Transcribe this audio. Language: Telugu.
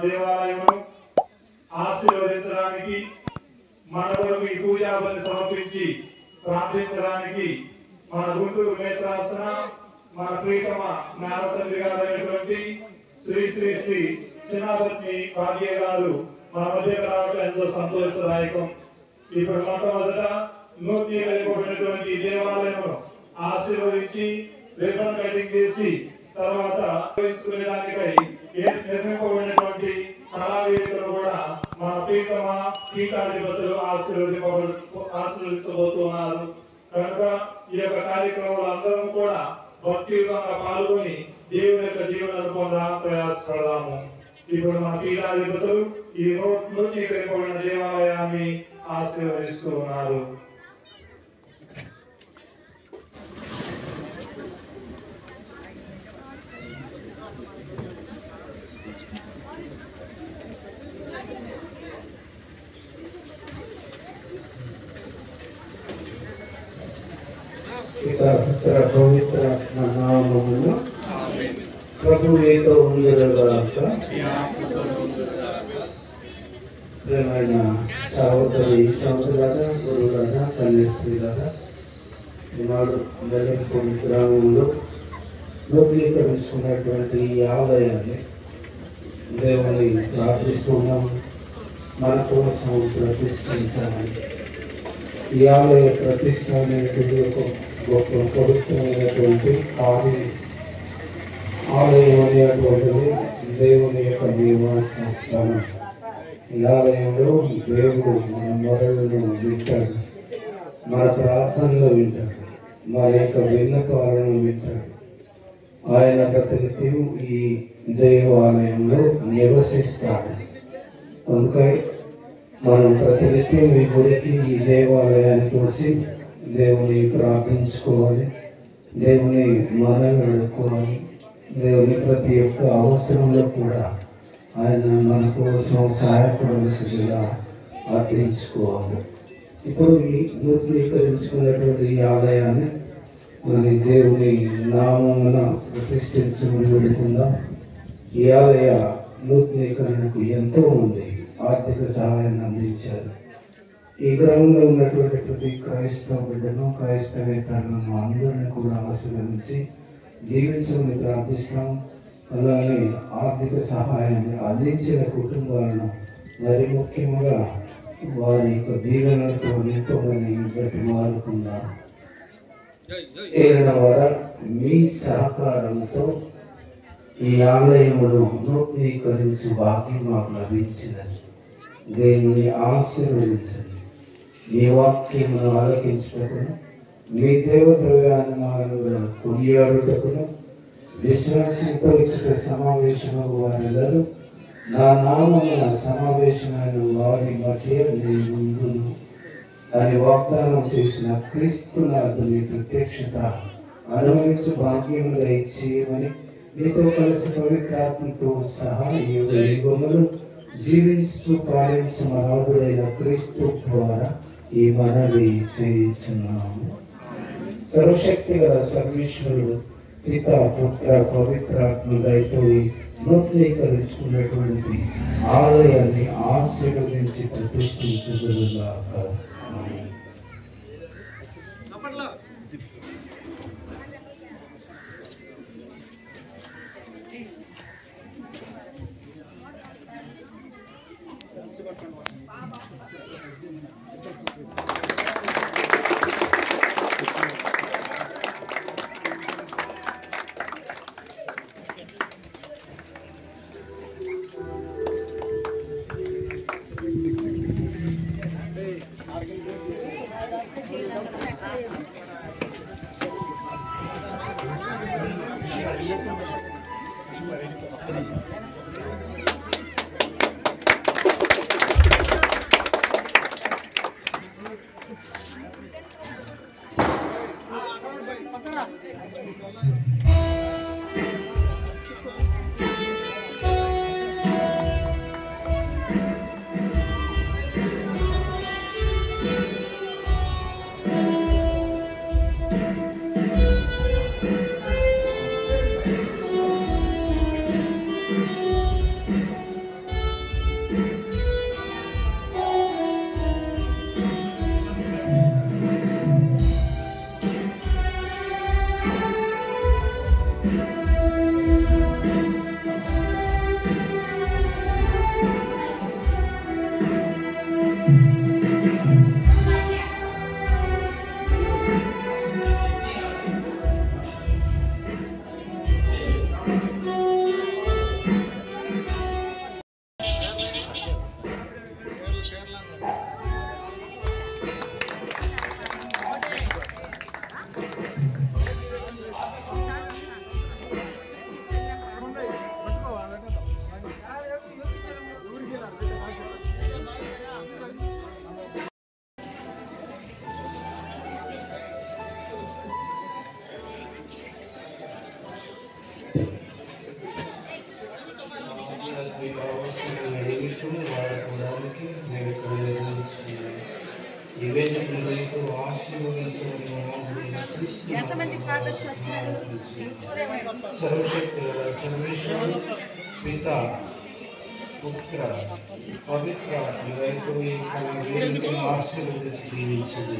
దేవాలయమును ఆశీర్వదించడానికి మన కొరకు ఈ పూజా బలి సమర్పించి ప్రార్థించడానికి మన గుంటూరు మేత్రాసన మన ప్రీతమ జ్ఞానతండ్రి గారు అయినటువంటి శ్రీ శ్రీ శ్రీ చిన్నాపత్ని భాగ్య గారు మన మధ్యకు రావడం ఎంతో సంతోషదాయకం. ఇప్పుడు మొట్టమొదట నూతనీకరింపబడినటువంటి దేవాలయమును ఆశీర్వదించి రిబన్ కటింగ్ చేసి తర్వాత దానిపై నిర్మింపబడినటువంటి కళావేదికను కూడా మన ప్రీతమ పీఠాధిపతులు ఆశీర్వదించబోతున్నారు. కనుక ఈ యొక్క కార్యక్రమంలో అందరం కూడా భక్తియుతంగా పాల్గొని దేవుని యొక్క జీవనాన్ని పొంద ప్రయాసపడదాము. ఇప్పుడు మన పీఠాధిపతులు ఈ నూతనీకరింపబడిన దేవాలయాన్ని ఆశీర్వదిస్తూ ఉన్నారు. పవిత్ర నామమున ప్రభు మీతో ఉండుగాక. ప్రియమైన సహోదరి సహోదరులారా, గురువులారా, కన్యాస్త్రీలారా, ఈనాడు వెల్లంపూడి గ్రామంలో నూతనీకరించుకున్నటువంటి ఈ ఆలయాన్ని దేవుని ప్రార్థిస్తున్నాం, మన కోసం ప్రతిష్ఠించాలని. ఈ ఆలయ ప్రతిష్ట అనేటువంటి ఒక గొప్ప పవిత్రమైనటువంటి ఆలయం అనేటువంటిది దేవుని యొక్క నివాస స్థానం. ఈ ఆలయంలో దేవుడు మన మొరలను వింటాడు, మన ప్రార్థనలు వింటాడు, మన యొక్క విన్నపాలను వింటాడు. ఆయన ప్రతినిత్యం ఈ దేవాలయంలో నివసిస్తాడు. అందుకై మనం ప్రతినిత్యం ఈ గుడికి, ఈ దేవాలయానికి వచ్చి దేవుని ప్రార్థించుకోవాలి, దేవుని మనల్ని అడుక్కోవాలి. దేవుని ప్రతి ఒక్క అవసరంలో కూడా ఆయన మన కోసం సహాయపడవలసిందిగా అర్థించుకోవాలి. ఇప్పుడు ఈ నూతనీకరించుకున్నటువంటి ఈ ఆలయాన్ని మరి దేవుని నామమున ప్రతిష్ఠించమని వేడుకుందాం. ఈ ఆలయ నూతనీకరణకు ఎంతో మంది ఆర్థిక సహాయాన్ని అందించారు. ఈ గ్రామంలో ఉన్నటువంటి ప్రతి క్రైస్తవ బిడ్డను, క్రైస్తవేతరులను అందరినీ కూడా ఆశీర్వదించి దీవించమని ప్రార్థిస్తాం. అలాగే ఆర్థిక సహాయాన్ని అందించిన కుటుంబాలను మరి ముఖ్యంగా వారి యొక్క దీవెనలతో ఎంతో మంది బట్టి మారుకున్నారు. ద్వారా మీ సహకారంతో ఈ ఆలయమును నూతనీకరించు భాగ్యం మాకు లభించినది. దేవుని ఆశీర్వదించండి. మీ వాక్యమును ఆలకించుటకును, మీ దేవద్రవ్యాన్ని కొనియాడుటకును విశ్వాసంతో ఇచ్చిన సమావేశంలో వారెల్లరూ నా నామమున సమావేశమైన వారి మధ్య నేను అని వాగ్దానం చేసిన క్రీస్తునాథుని ప్రత్యక్షత అనుభవించు భాగ్యము దయచేయమని మీతో కలిసి పవిత్రాత్మతో సహా ఈ యుగములు జీవించు పాలించు మహాగుడైన క్రీస్తు ద్వారా ఈ మనవి చేయించున్నాము. సర్వశక్తి గల సర్వేశ్వరుడు పిత, పుత్ర, పవిత్రాత్మ దయతో నూతనీకరించుకున్నటువంటి ఆలయాన్ని ఆశీర్వదించి ప్రతిష్ఠించుదురుగాక. అవసరమైన నిమిత్తం వాడుకోవడానికి నేను ఇక్కడ నిర్ణయించుకున్నాను. ఈ వేదికలైతే ఆశీర్వదించమని సర్వశక్తి సర్వేశ్వరుడు పిత పుత్ర పవిత్ర ఇవైపు ఆశీర్వదించి దీవించింది.